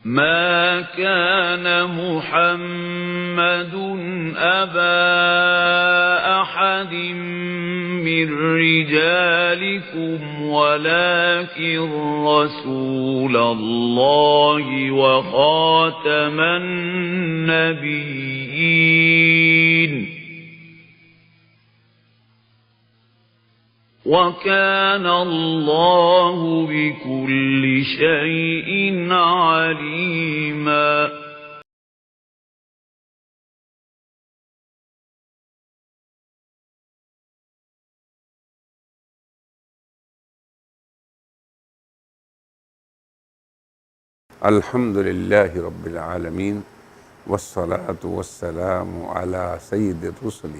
ما كان محمد أبا أحد من رجالكم ولكن رسول الله وخاتم النبيين وَكَانَ اللَّهُ بِكُلِّ شَيْءٍ عَلِيمًا۔ الحمد للہ رب العالمین والصلاة والسلام علی سید الرسل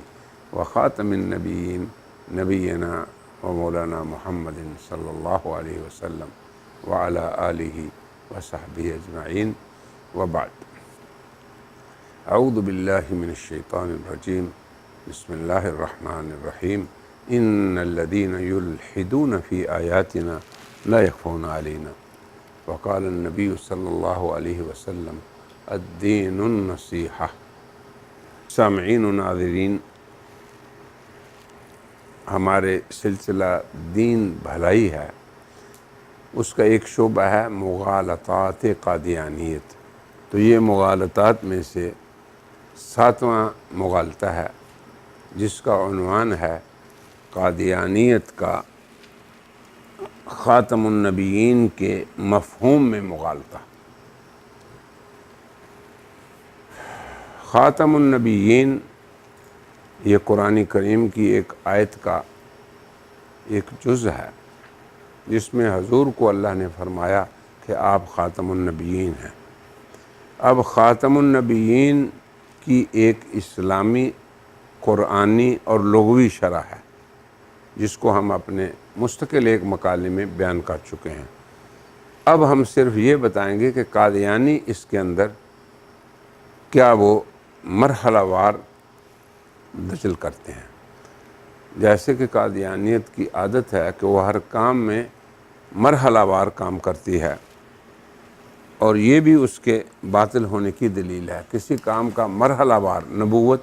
وخاتم النبیین نبینا ومولانا محمد صلی اللہ علیہ وسلم وعلی آلہ وصحبہ اجمعین وبعد۔ اعوذ باللہ من الشیطان الرجیم، بسم اللہ الرحمن الرحیم۔ ان الذین یلحدون فی آیاتنا لا یخفون علینا وقال النبی صلی اللہ علیہ وسلم الدین النصیحہ۔ سامعین و ناظرین، ہمارے سلسلہ دین بھلائی ہے، اس کا ایک شعبہ ہے مغالطات قادیانیت۔ تو یہ مغالطات میں سے 7واں مغالطہ ہے، جس کا عنوان ہے قادیانیت کا خاتم النبیین کے مفہوم میں مغالطہ۔ خاتم النبیین یہ قرآن کریم کی ایک آیت کا ایک جز ہے، جس میں حضور کو اللہ نے فرمایا کہ آپ خاتم النبیین ہیں۔ اب خاتم النبیین کی ایک اسلامی، قرآنی اور لغوی شرح ہے، جس کو ہم اپنے مستقل ایک مقالے میں بیان کر چکے ہیں۔ اب ہم صرف یہ بتائیں گے کہ قادیانی اس کے اندر کیا وہ مرحلہ وار دخل کرتے ہیں۔ جیسے کہ قادیانیت کی عادت ہے کہ وہ ہر کام میں مرحلہ وار کام کرتی ہے، اور یہ بھی اس کے باطل ہونے کی دلیل ہے۔ کسی کام کا مرحلہ وار نبوت،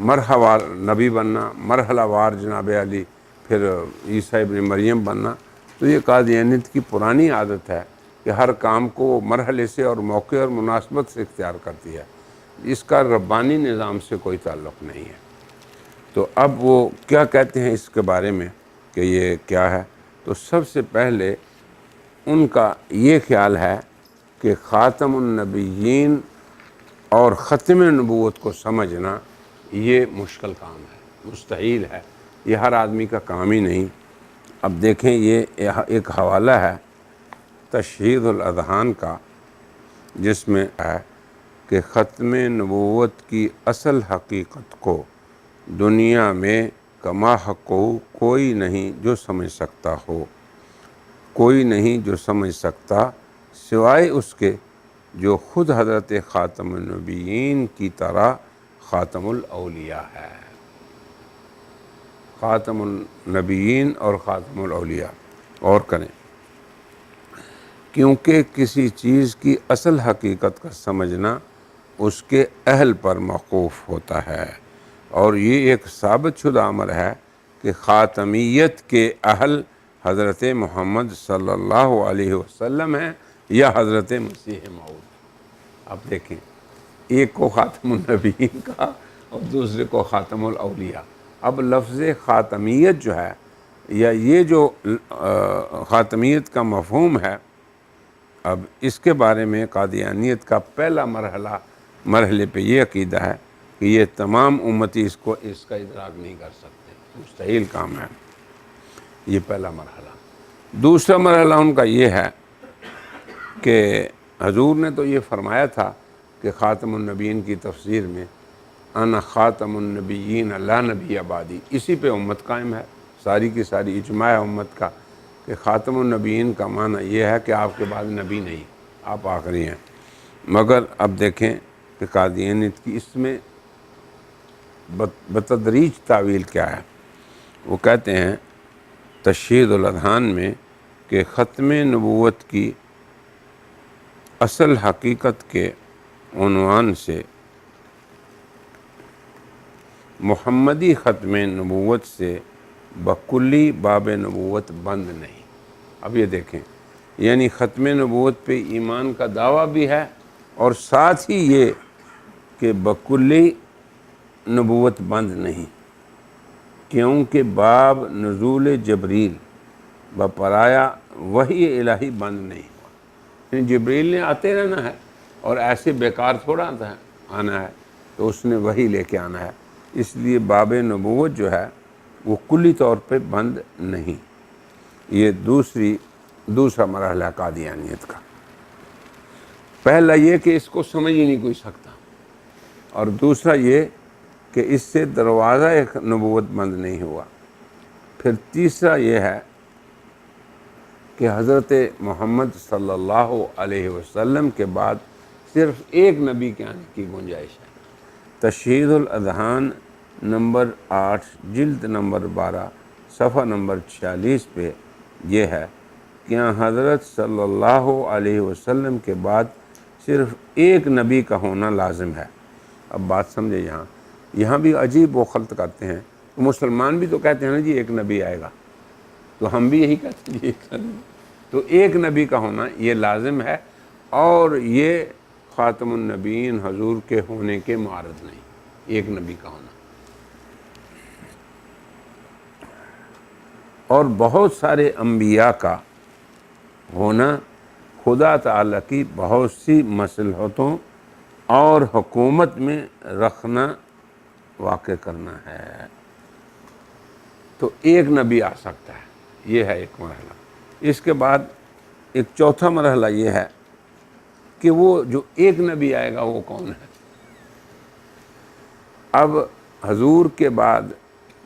مرحلہ وار نبی بننا، مرحلہ وار جناب علی، پھر عیسیٰ ابن مریم بننا، تو یہ قادیانیت کی پرانی عادت ہے کہ ہر کام کو وہ مرحلے سے اور موقع اور مناسبت سے اختیار کرتی ہے۔ اس کا ربانی نظام سے کوئی تعلق نہیں ہے۔ تو اب وہ کیا کہتے ہیں اس کے بارے میں کہ یہ کیا ہے؟ تو سب سے پہلے ان کا یہ خیال ہے کہ خاتم النبیین اور ختم نبوت کو سمجھنا یہ مشکل کام ہے، مستحیل ہے، یہ ہر آدمی کا کام ہی نہیں۔ اب دیکھیں، یہ ایک حوالہ ہے تشہیر الاذہان کا، جس میں ہے کہ ختم نبوت کی اصل حقیقت کو دنیا میں کما حق کوئی نہیں جو سمجھ سکتا ہو، کوئی نہیں جو سمجھ سکتا سوائے اس کے جو خود حضرت خاتم النبیین کی طرح خاتم الاولیاء ہے۔ خاتم النبیین اور خاتم الاولیاء اور کریں، کیونکہ کسی چیز کی اصل حقیقت کا سمجھنا اس کے اہل پر موقوف ہوتا ہے، اور یہ ایک ثابت شدہ امر ہے کہ خاتمیت کے اہل حضرت محمد صلی اللہ علیہ وسلم ہیں یا حضرت مسیح موعود۔ اب دیکھیں، ایک کو خاتم النبیین کا اور دوسرے کو خاتم الاولیاء۔ اب لفظ خاتمیت جو ہے، یا یہ جو خاتمیت کا مفہوم ہے، اب اس کے بارے میں قادیانیت کا پہلا مرحلے پہ یہ عقیدہ ہے کہ یہ تمام امتی اس کا ادراک نہیں کر سکتے، مستحیل کام ہے۔ یہ پہلا مرحلہ۔ دوسرا مرحلہ ان کا یہ ہے کہ حضور نے تو یہ فرمایا تھا کہ خاتم النبیین کی تفسیر میں انا خاتم النبیین لا نبی بعدی، اسی پہ امت قائم ہے، ساری کی ساری اجماع ہے امت کا کہ خاتم النبیین کا معنی یہ ہے کہ آپ کے بعد نبی نہیں، آپ آخری ہیں۔ مگر اب دیکھیں کہ قادیانیت کی اس میں بتدریج تعویل کیا ہے۔ وہ کہتے ہیں تشہیر الاذہان میں کہ ختم نبوت کی اصل حقیقت کے عنوان سے محمدی ختم نبوت سے بکلی باب نبوت بند نہیں۔ اب یہ دیکھیں، یعنی ختم نبوت پہ ایمان کا دعویٰ بھی ہے اور ساتھ ہی یہ کہ بکلی نبوت بند نہیں، کیونکہ باب نزول جبریل بپرایا وحی الہی بند نہیں ہوا۔ یعنی جبریل نے آتے رہنا ہے اور ایسے بیکار تھوڑا آنا ہے، تو اس نے وحی لے کے آنا ہے، اس لیے باب نبوت جو ہے وہ کلی طور پہ بند نہیں۔ یہ دوسرا مرحلہ قادیانیت کا۔ پہلا یہ کہ اس کو سمجھ ہی نہیں کوئی سکتا، اور دوسرا یہ کہ اس سے دروازہ ایک نبوت بند نہیں ہوا۔ پھر تیسرا یہ ہے کہ حضرت محمد صلی اللہ علیہ وسلم کے بعد صرف ایک نبی کے آنے کی گنجائش ہے۔ تشہیر الاذہان نمبر 8 جلد نمبر 12 صفحہ نمبر 46 پہ یہ ہے کہ حضرت صلی اللہ علیہ وسلم کے بعد صرف ایک نبی کا ہونا لازم ہے۔ اب بات سمجھے، یہاں بھی عجیب و خلط کرتے ہیں۔ مسلمان بھی تو کہتے ہیں نا جی ایک نبی آئے گا، تو ہم بھی یہی کہتے ہیں جی ایک نبی، تو ایک نبی کا ہونا یہ لازم ہے، اور یہ خاتم النبیین حضور کے ہونے کے معارض نہیں، ایک نبی کا ہونا۔ اور بہت سارے انبیاء کا ہونا خدا تعالیٰ کی بہت سی مصلحتوں اور حکومت میں رکھنا واقع کرنا ہے، تو ایک نبی آ سکتا ہے، یہ ہے ایک مرحلہ۔ اس کے بعد ایک چوتھا مرحلہ یہ ہے کہ وہ جو ایک نبی آئے گا وہ کون ہے۔ اب حضور کے بعد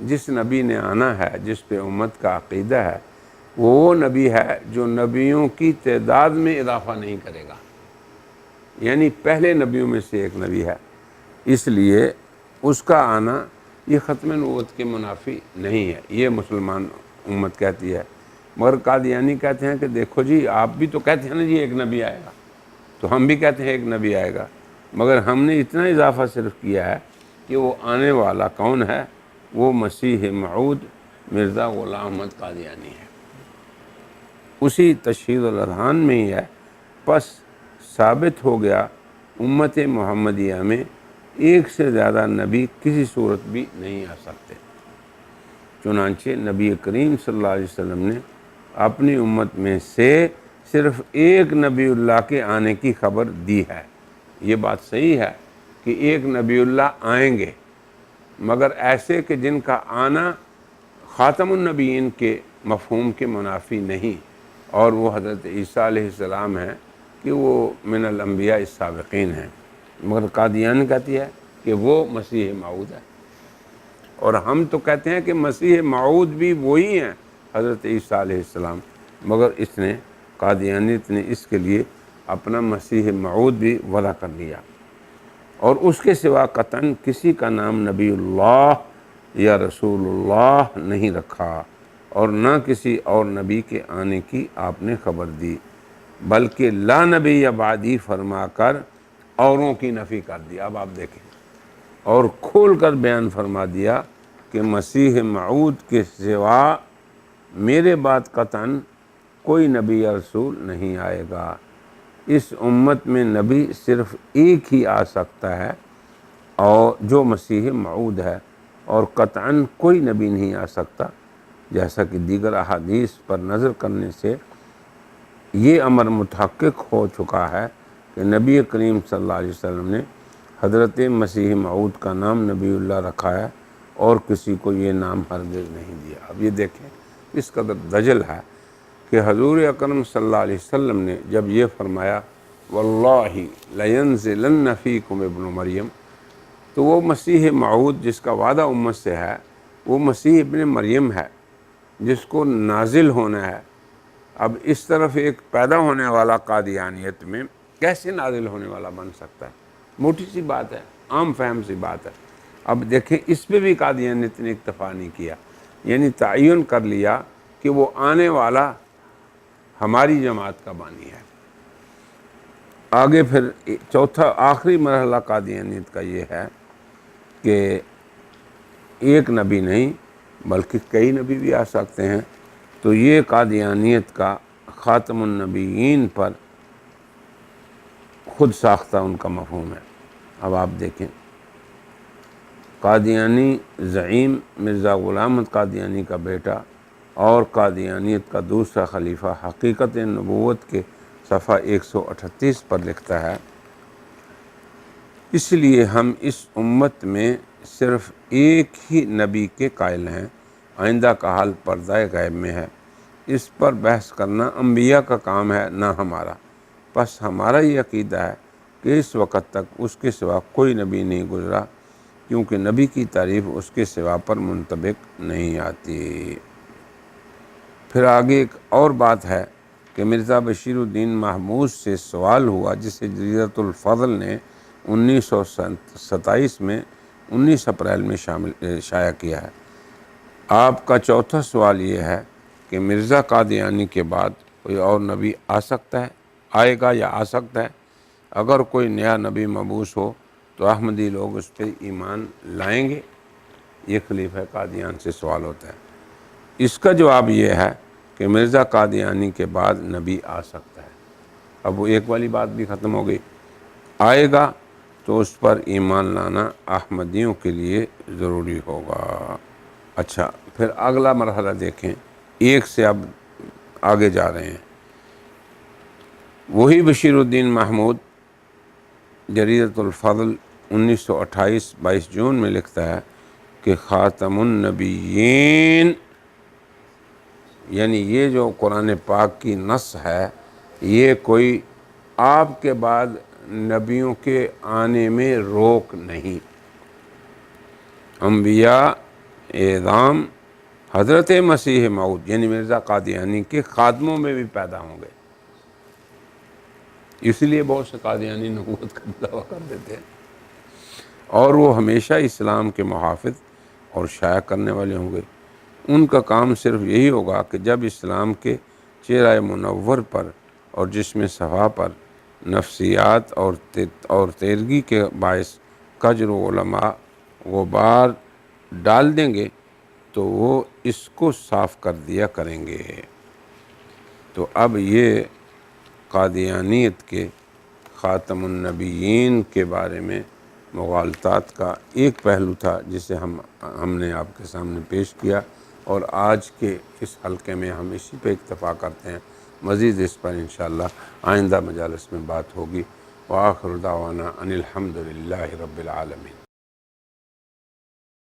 جس نبی نے آنا ہے، جس پہ امت کا عقیدہ ہے، وہ نبی ہے جو نبیوں کی تعداد میں اضافہ نہیں کرے گا، یعنی پہلے نبیوں میں سے ایک نبی ہے، اس لیے اس کا آنا یہ ختم نبوت کے منافی نہیں ہے، یہ مسلمان امت کہتی ہے۔ مگر قادیانی کہتے ہیں کہ دیکھو جی، آپ بھی تو کہتے ہیں نا جی ایک نبی آئے گا، تو ہم بھی کہتے ہیں ایک نبی آئے گا، مگر ہم نے اتنا اضافہ صرف کیا ہے کہ وہ آنے والا کون ہے، وہ مسیح موعود مرزا غلام احمد قادیانی ہے۔ اسی تشہیر الاذہان میں ہی ہے، پس ثابت ہو گیا امت محمدیہ میں ایک سے زیادہ نبی کسی صورت بھی نہیں آ سکتے، چنانچہ نبی کریم صلی اللہ علیہ وسلم نے اپنی امت میں سے صرف ایک نبی اللہ کے آنے کی خبر دی ہے۔ یہ بات صحیح ہے کہ ایک نبی اللہ آئیں گے، مگر ایسے کہ جن کا آنا خاتم النبیین کے مفہوم کے منافی نہیں، اور وہ حضرت عیسیٰ علیہ السلام ہیں کہ وہ من الانبیاء السابقین ہیں، مگر قادیان کہتی ہے کہ وہ مسیح موعود ہے، اور ہم تو کہتے ہیں کہ مسیح موعود بھی وہی ہیں حضرت عیسیٰ علیہ السلام، مگر قادیانیت نے اس کے لیے اپنا مسیح موعود بھی وضع کر لیا، اور اس کے سوا قطعاً کسی کا نام نبی اللہ یا رسول اللہ نہیں رکھا، اور نہ کسی اور نبی کے آنے کی آپ نے خبر دی، بلکہ لا نبی بعدی فرما کر اوروں کی نفی کر دی۔ اب آپ دیکھیں، اور کھول کر بیان فرما دیا کہ مسیح موعود کے سوا میرے بعد قطعاً کوئی نبی یا رسول نہیں آئے گا، اس امت میں نبی صرف ایک ہی آ سکتا ہے، اور جو مسیح موعود ہے، اور قطعاً کوئی نبی نہیں آ سکتا، جیسا کہ دیگر احادیث پر نظر کرنے سے یہ امر متحقق ہو چکا ہے کہ نبی کریم صلی اللہ علیہ وسلم نے حضرت مسیح موعود کا نام نبی اللہ رکھا ہے، اور کسی کو یہ نام ہرگز نہیں دیا۔ اب یہ دیکھیں اس قدر دجل ہے کہ حضور اکرم صلی اللہ علیہ وسلم نے جب یہ فرمایا واللہ لینزلن فیکم ابن مریم، تو وہ مسیح موعود جس کا وعدہ امت سے ہے، وہ مسیح ابن مریم ہے جس کو نازل ہونا ہے۔ اب اس طرف ایک پیدا ہونے والا قادیانیت میں کیسے نازل ہونے والا بن سکتا ہے؟ موٹی سی بات ہے، عام فہم سی بات ہے۔ اب دیکھیں اس پہ بھی قادیانیت نے اکتفا نہیں کیا، یعنی تعین کر لیا کہ وہ آنے والا ہماری جماعت کا بانی ہے۔ آگے پھر چوتھا آخری مرحلہ قادیانیت کا یہ ہے کہ ایک نبی نہیں بلکہ کئی نبی بھی آ سکتے ہیں، تو یہ قادیانیت کا خاتم النبیین پر خود ساختہ ان کا مفہوم ہے۔ اب آپ دیکھیں، قادیانی زعیم مرزا غلام احمد قادیانی کا بیٹا اور قادیانیت کا دوسرا خلیفہ حقیقت نبوت کے صفحہ 138 پر لکھتا ہے، اس لیے ہم اس امت میں صرف ایک ہی نبی کے قائل ہیں، آئندہ کا حال پردہ غیب میں ہے، اس پر بحث کرنا انبیاء کا کام ہے نہ ہمارا، پس ہمارا یہ عقیدہ ہے کہ اس وقت تک اس کے سوا کوئی نبی نہیں گزرا، کیونکہ نبی کی تعریف اس کے سوا پر منطبق نہیں آتی۔ پھر آگے ایک اور بات ہے کہ مرزا بشیر الدین محمود سے سوال ہوا، جسے جریدۃ الفضل نے 1927 میں 19 اپریل میں شائع کیا ہے۔ آپ کا چوتھا سوال یہ ہے کہ مرزا قادیانی کے بعد کوئی اور نبی آ سکتا ہے، آئے گا یا آ سکتا ہے؟ اگر کوئی نیا نبی مبعوث ہو تو احمدی لوگ اس پہ ایمان لائیں گے؟ یہ خلیفہ قادیان سے سوال ہوتا ہے۔ اس کا جواب یہ ہے کہ مرزا قادیانی کے بعد نبی آ سکتا ہے۔ اب وہ ایک والی بات بھی ختم ہو گئی، آئے گا تو اس پر ایمان لانا احمدیوں کے لیے ضروری ہوگا۔ اچھا، پھر اگلا مرحلہ دیکھیں، ایک سے اب آگے جا رہے ہیں۔ وہی بشیر الدین محمود جریدۃ الفضل 1928 22 جون میں لکھتا ہے کہ خاتم النبیین، یعنی یہ جو قرآن پاک کی نص ہے، یہ کوئی آپ کے بعد نبیوں کے آنے میں روک نہیں۔ انبیاء اعظام حضرت مسیح موعود یعنی مرزا قادیانی کے خادموں میں بھی پیدا ہوں گے، اس لیے بہت سے قادیانی نبوت کا دعویٰ کر دیتے ہیں، اور وہ ہمیشہ اسلام کے محافظ اور شائع کرنے والے ہوں گے۔ ان کا کام صرف یہی ہوگا کہ جب اسلام کے چہرہ منور پر اور جسم صفا پر نفسیات اور تیرگی کے باعث کجر و علماء غبار ڈال دیں گے تو وہ اس کو صاف کر دیا کریں گے۔ تو اب یہ قادیانیت کے خاتم النبیین کے بارے میں مغالطات کا ایک پہلو تھا، جسے ہم نے آپ کے سامنے پیش کیا، اور آج کے اس حلقے میں ہم اسی پہ اکتفا کرتے ہیں۔ مزید اس پر انشاءاللہ آئندہ مجالس میں بات ہوگی۔ وآخر دعوانا ان الحمد للہ رب العالمین۔